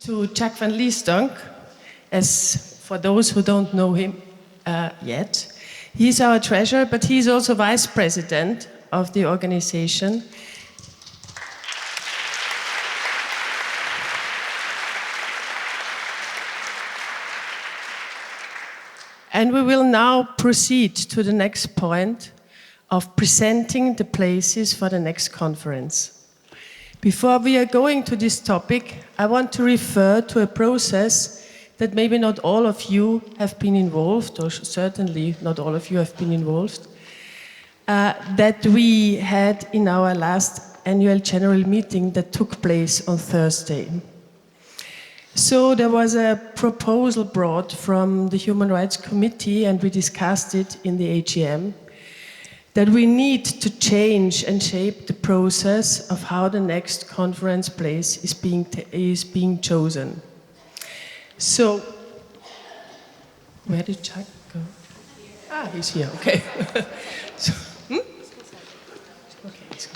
to Jack van Liesdonk, as for those who don't know him yet. He's our treasurer, but he's also vice president of the organization. And we will now proceed to the next point of presenting the places for the next conference. Before we are going to this topic, I want to refer to a process that maybe not all of you have been involved, or certainly not all of you have been involved, that we had in our last annual general meeting that took place on Thursday. So there was a proposal brought from the Human Rights Committee, and we discussed it in the AGM, that we need to change and shape the process of how the next conference place is being chosen. So, where did Jack go? Ah, he's here, okay. So, okay, he's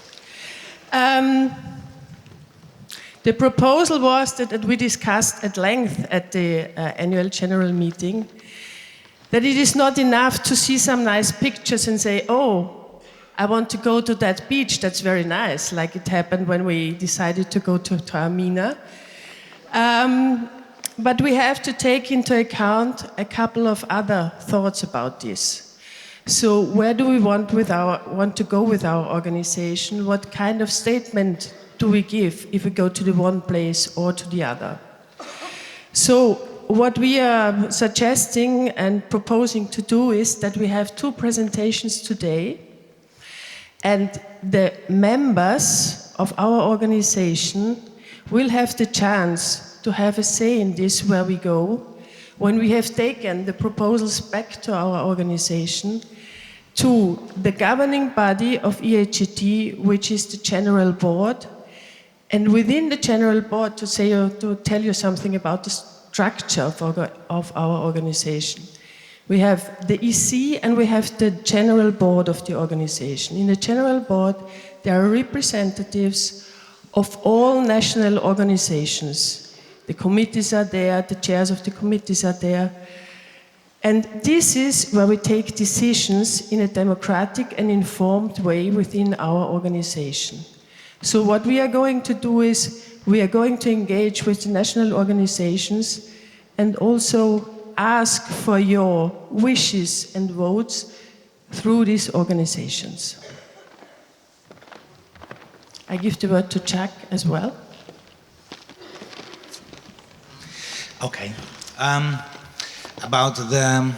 good. The proposal was that we discussed at length at the annual general meeting that it is not enough to see some nice pictures and say, oh, I want to go to that beach, that's very nice, like it happened when we decided to go to Taormina. But we have to take into account a couple of other thoughts about this. So where do we want to go with our organization? What kind of statement do we give if we go to the one place or to the other? So what we are suggesting and proposing to do is that we have two presentations today, and the members of our organization will have the chance to have a say in this where we go, when we have taken the proposals back to our organization, to the governing body of EAGT, which is the General Board, and within the General Board to tell you something about the structure of our organization. We have the EC and we have the General Board of the organization. In the General Board, there are representatives of all national organizations. The committees are there, the chairs of the committees are there. And this is where we take decisions in a democratic and informed way within our organization. So what we are going to do is we are going to engage with the national organizations and also ask for your wishes and votes through these organizations. I give the word to Jack as well. Okay. About the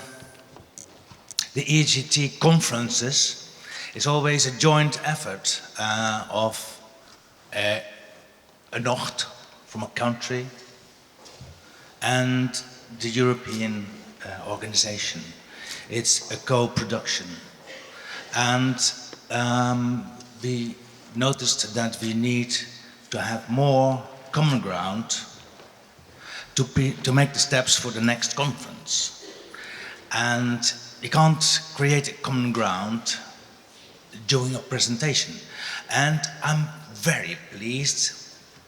EAGT conferences, it's always a joint effort of a Nocht from a country and the European organization. It's a co-production. And we noticed that we need to have more common ground to make the steps for the next conference. And you can't create a common ground during a presentation. And I'm very pleased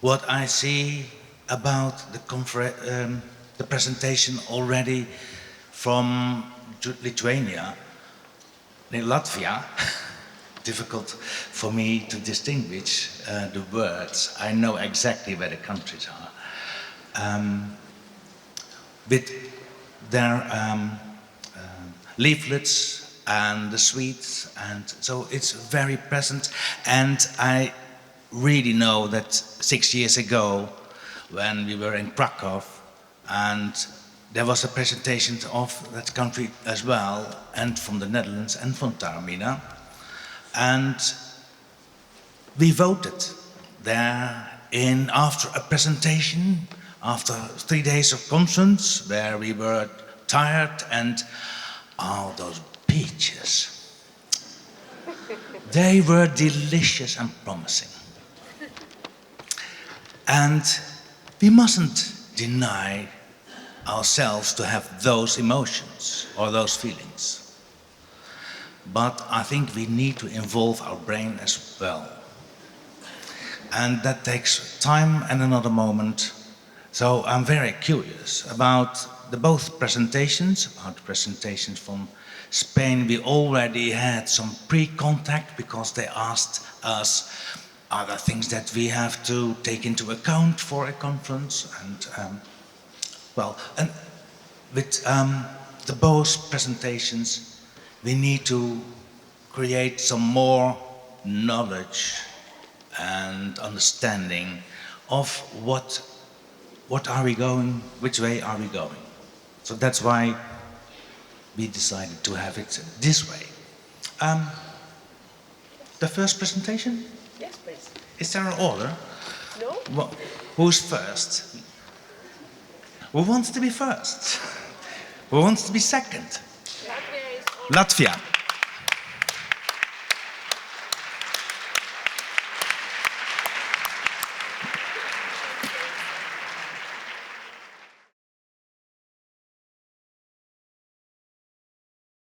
what I see about the presentation already from Lithuania, Latvia. Difficult for me to distinguish the words. I know exactly where the countries are. With their leaflets and the sweets, and so it's very present. And I really know that 6 years ago, when we were in Krakow, and there was a presentation of that country as well, and from the Netherlands and from Taormina, and we voted there after a presentation, after 3 days of conference, where we were tired, and all those peaches, they were delicious and promising. And we mustn't deny ourselves to have those emotions or those feelings. But I think we need to involve our brain as well. And that takes time and another moment So I'm very curious about both presentations, about the presentations from Spain. We already had some pre-contact because they asked us, are there things that we have to take into account for a conference? And and with the both presentations, we need to create some more knowledge and understanding of what are we going, which way are we going. So that's why we decided to have it this way. The first presentation? Yes, please. Is there an order? No? Well, who's first? Who wants to be first? Who wants to be second? Latvia.